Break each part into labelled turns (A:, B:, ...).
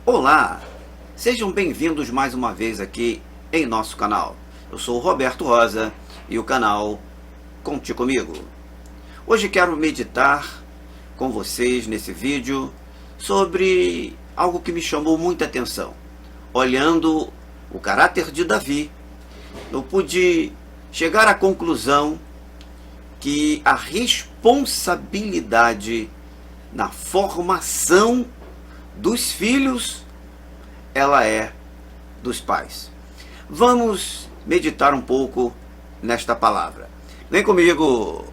A: Olá, sejam bem-vindos mais uma vez aqui em nosso canal. Eu sou o Roberto Rosa e o canal Conte Comigo. Hoje quero meditar com vocês nesse vídeo sobre algo que me chamou muita atenção. Olhando o caráter de Davi, eu pude chegar à conclusão que a responsabilidade na formação dos filhos, ela é dos pais. Vamos meditar um pouco nesta palavra. Vem comigo!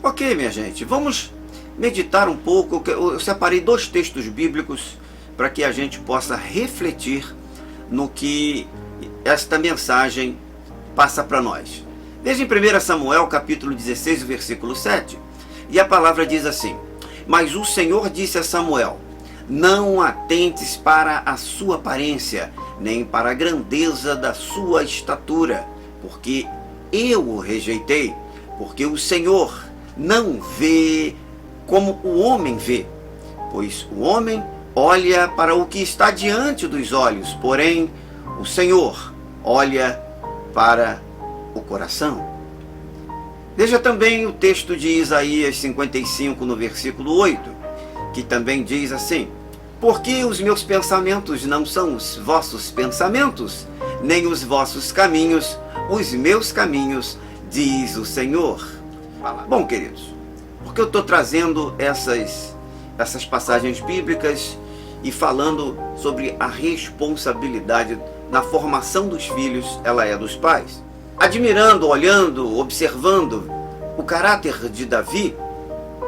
A: Ok, minha gente, vamos meditar um pouco. Eu separei dois textos bíblicos para que a gente possa refletir no que esta mensagem passa para nós. Veja em 1 Samuel, capítulo 16, versículo 7, e a palavra diz assim: Mas o Senhor disse a Samuel: Não atentes para a sua aparência, nem para a grandeza da sua estatura, porque eu o rejeitei, porque o Senhor não vê como o homem vê, pois o homem olha para o que está diante dos olhos, porém o Senhor olha para o coração. Veja também o texto de Isaías 55, no versículo 8, que também diz assim: Porque os meus pensamentos não são os vossos pensamentos, nem os vossos caminhos, os meus caminhos, diz o Senhor. Bom, queridos, porque eu estou trazendo essas passagens bíblicas e falando sobre a responsabilidade na formação dos filhos, ela é dos pais. Admirando, olhando, observando o caráter de Davi,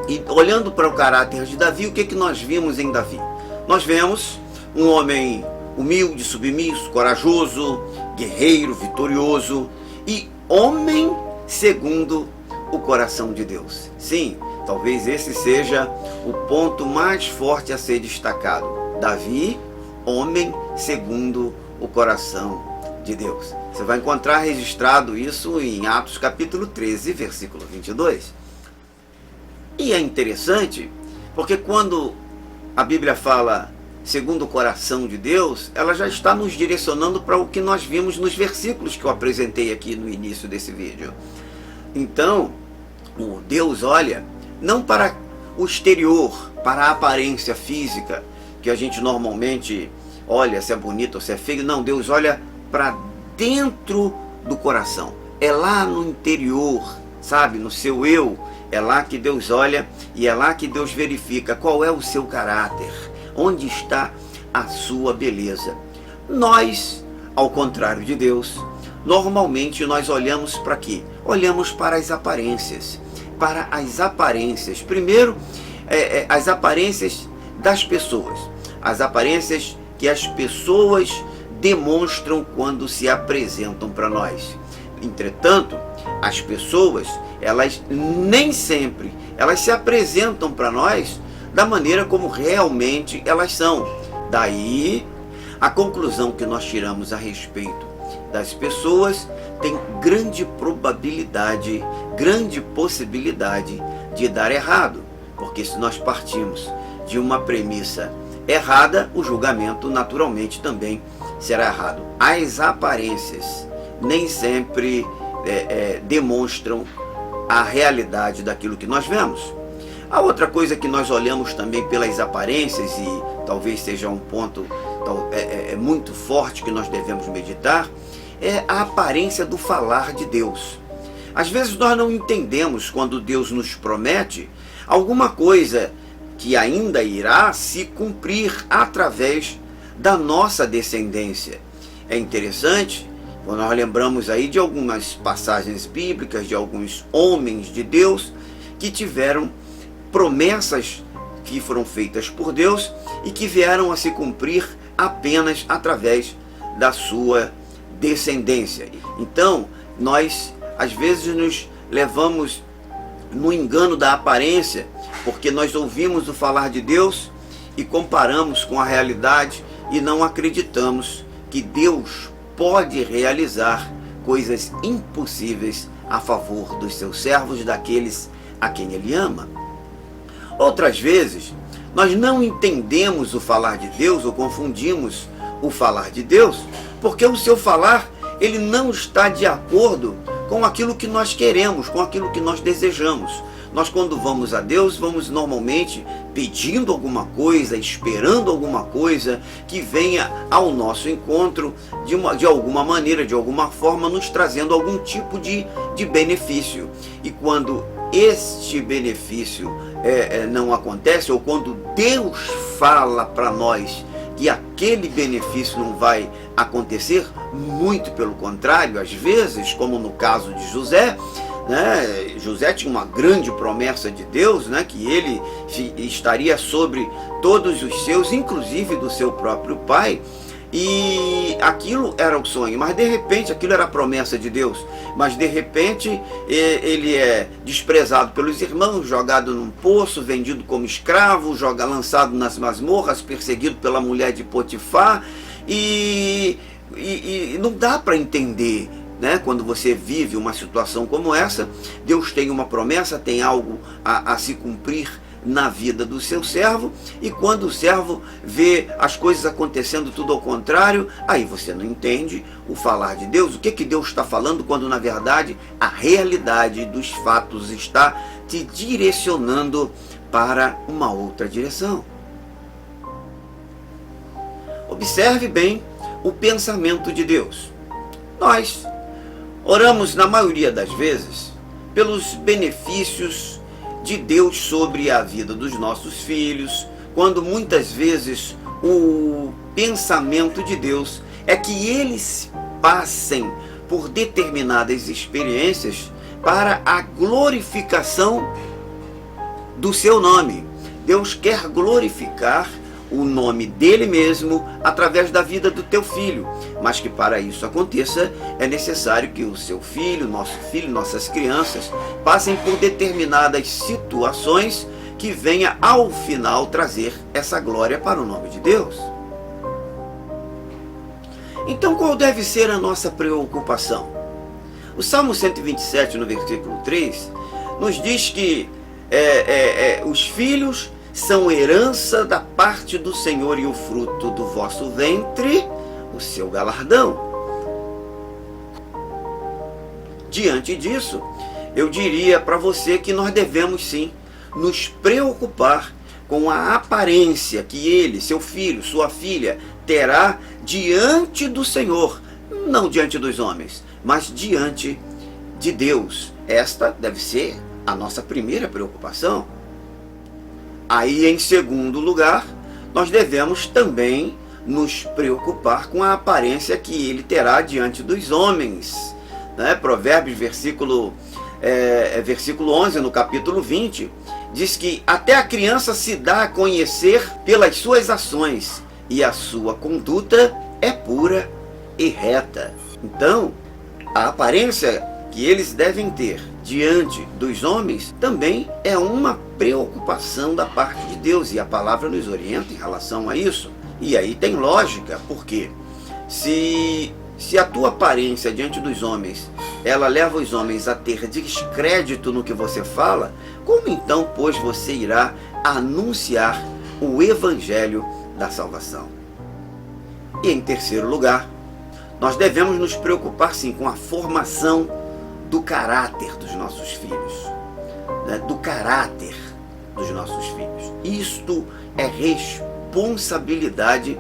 A: e olhando para o caráter de Davi, o que nós vimos em Davi? Nós vemos um homem humilde, submisso, corajoso, guerreiro, vitorioso e homem segundo o coração de Deus. Sim, talvez esse seja o ponto mais forte a ser destacado. Davi, homem segundo o coração de Deus. Você vai encontrar registrado isso em Atos capítulo 13, versículo 22. E é interessante, porque quando a Bíblia fala segundo o coração de Deus, ela já está nos direcionando para o que nós vimos nos versículos que eu apresentei aqui no início desse vídeo. Então, o Deus olha não para o exterior, para a aparência física, que a gente normalmente olha se é bonito ou se é feio. Não, Deus olha para dentro do coração. É lá no interior, sabe? No seu eu. É lá que Deus olha e é lá que Deus verifica qual é o seu caráter. Onde está a sua beleza. Nós, ao contrário de Deus, normalmente nós olhamos para quê? Olhamos para as aparências. Para as aparências. Primeiro, as aparências das pessoas. As aparências que as pessoas demonstram quando se apresentam para nós. Entretanto, as pessoas, elas nem sempre, elas se apresentam para nós da maneira como realmente elas são. Daí, a conclusão que nós tiramos a respeito das pessoas tem grande probabilidade, grande possibilidade de dar errado. Porque se nós partimos de uma premissa errada, o julgamento naturalmente também será errado. As aparências nem sempre demonstram a realidade daquilo que nós vemos. A outra coisa que nós olhamos também pelas aparências, e talvez seja um ponto muito forte que nós devemos meditar, é a aparência do falar de Deus. Às vezes nós não entendemos quando Deus nos promete alguma coisa que ainda irá se cumprir através da nossa descendência. É interessante, quando nós lembramos aí de algumas passagens bíblicas, de alguns homens de Deus, que tiveram promessas que foram feitas por Deus e que vieram a se cumprir apenas através da sua descendência. Então, nós às vezes nos levamos no engano da aparência, porque nós ouvimos o falar de Deus e comparamos com a realidade e não acreditamos que Deus pode realizar coisas impossíveis a favor dos seus servos, daqueles a quem ele ama. Outras vezes, nós não entendemos o falar de Deus ou confundimos o falar de Deus, porque o seu falar, ele não está de acordo com aquilo que nós queremos, com aquilo que nós desejamos. Nós, quando vamos a Deus, vamos normalmente pedindo alguma coisa, esperando alguma coisa que venha ao nosso encontro de alguma maneira, de alguma forma, nos trazendo algum tipo de benefício. E quando este benefício não acontece, ou quando Deus fala para nós que aquele benefício não vai acontecer, muito pelo contrário, às vezes, como no caso de José, né? José tinha uma grande promessa de Deus, né? Que ele estaria sobre todos os seus, inclusive do seu próprio pai, e aquilo era o sonho, mas de repente aquilo era a promessa de Deus, mas de repente ele é desprezado pelos irmãos, jogado num poço, vendido como escravo, lançado nas masmorras, perseguido pela mulher de Potifar, e não dá para entender, né? Quando você vive uma situação como essa, Deus tem uma promessa, tem algo a se cumprir na vida do seu servo, e quando o servo vê as coisas acontecendo tudo ao contrário, aí você não entende o falar de Deus. O que Deus está falando, quando na verdade a realidade dos fatos está te direcionando para uma outra direção. Observe bem o pensamento de Deus. Nós oramos, na maioria das vezes, pelos benefícios de Deus sobre a vida dos nossos filhos, quando muitas vezes o pensamento de Deus é que eles passem por determinadas experiências para a glorificação do seu nome. Deus quer glorificar o nome dele mesmo através da vida do teu filho, mas que para isso aconteça é necessário que o seu filho, nossas crianças passem por determinadas situações que venha ao final trazer essa glória para o nome de Deus. Então, qual deve ser a nossa preocupação? O Salmo 127, no versículo 3, nos diz que os filhos são herança da parte do Senhor, e o fruto do vosso ventre, o seu galardão. Diante disso, eu diria para você que nós devemos sim nos preocupar com a aparência que ele, seu filho, sua filha, terá diante do Senhor, não diante dos homens, mas diante de Deus. Esta deve ser a nossa primeira preocupação. Aí, em segundo lugar, nós devemos também nos preocupar com a aparência que ele terá diante dos homens, né? Provérbios, versículo 11, no capítulo 20, diz que até a criança se dá a conhecer pelas suas ações, e a sua conduta é pura e reta. Então, a aparência que eles devem ter diante dos homens também é uma preocupação da parte de Deus, e a palavra nos orienta em relação a isso. E aí tem lógica, porque se a tua aparência diante dos homens, ela leva os homens a ter descrédito no que você fala, como então, pois, você irá anunciar o evangelho da salvação? E em terceiro lugar, nós devemos nos preocupar sim com a formação do caráter dos nossos filhos, né? Do caráter dos nossos filhos. Isto é responsabilidade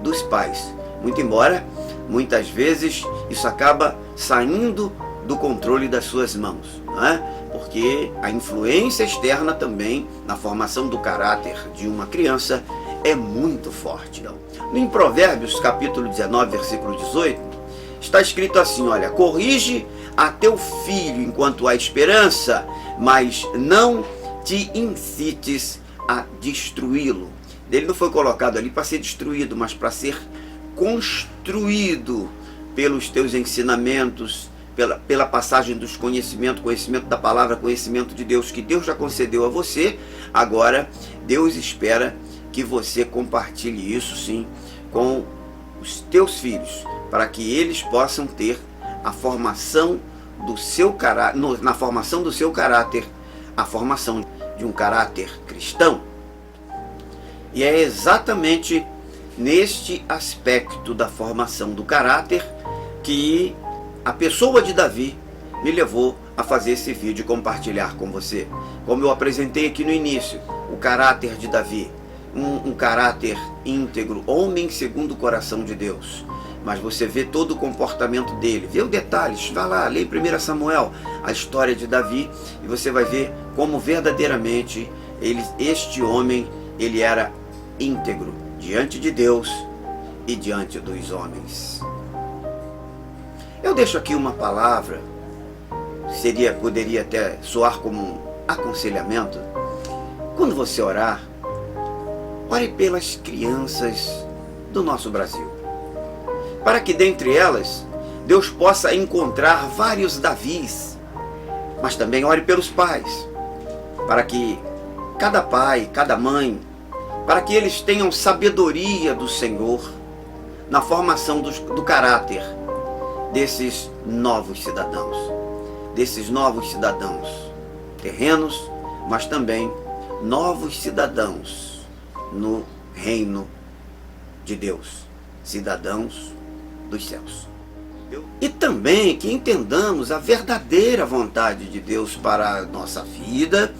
A: dos pais. Muito embora, muitas vezes, isso acaba saindo do controle das suas mãos, né? Porque a influência externa também na formação do caráter de uma criança é muito forte. Em Provérbios, capítulo 19, versículo 18, está escrito assim, olha: corrige a teu filho enquanto há esperança, mas não te incites a destruí-lo. Ele não foi colocado ali para ser destruído, mas para ser construído pelos teus ensinamentos, pela passagem dos conhecimento da palavra, conhecimento de Deus, que Deus já concedeu a você. Agora, Deus espera que você compartilhe isso sim com os teus filhos, para que eles possam ter a formação do seu caráter, na formação do seu caráter, a formação de um caráter cristão. E é exatamente neste aspecto da formação do caráter que a pessoa de Davi me levou a fazer esse vídeo e compartilhar com você. Como eu apresentei aqui no início, o caráter de Davi, um caráter íntegro, homem segundo o coração de Deus. Mas você vê todo o comportamento dele, vê os detalhes, vai lá, lê em 1 Samuel, a história de Davi, e você vai ver como verdadeiramente este homem, ele era íntegro diante de Deus e diante dos homens. Eu deixo aqui uma palavra, poderia até soar como um aconselhamento. Quando você orar, ore pelas crianças do nosso Brasil, para que dentre elas Deus possa encontrar vários Davis, mas também ore pelos pais, para que cada pai, cada mãe, para que eles tenham sabedoria do Senhor na formação do caráter desses novos cidadãos terrenos, mas também novos cidadãos no reino de Deus, cidadãos dos céus. E também que entendamos a verdadeira vontade de Deus para a nossa vida,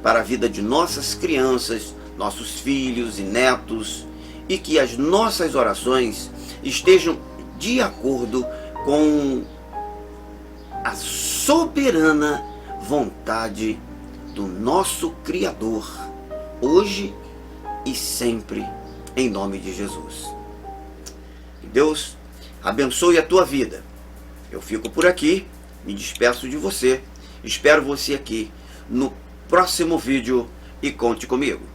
A: para a vida de nossas crianças, nossos filhos e netos, e que as nossas orações estejam de acordo com a soberana vontade do nosso Criador, hoje e sempre, em nome de Jesus. Que Deus abençoe a tua vida. Eu fico por aqui, me despeço de você, espero você aqui no próximo vídeo e conte comigo.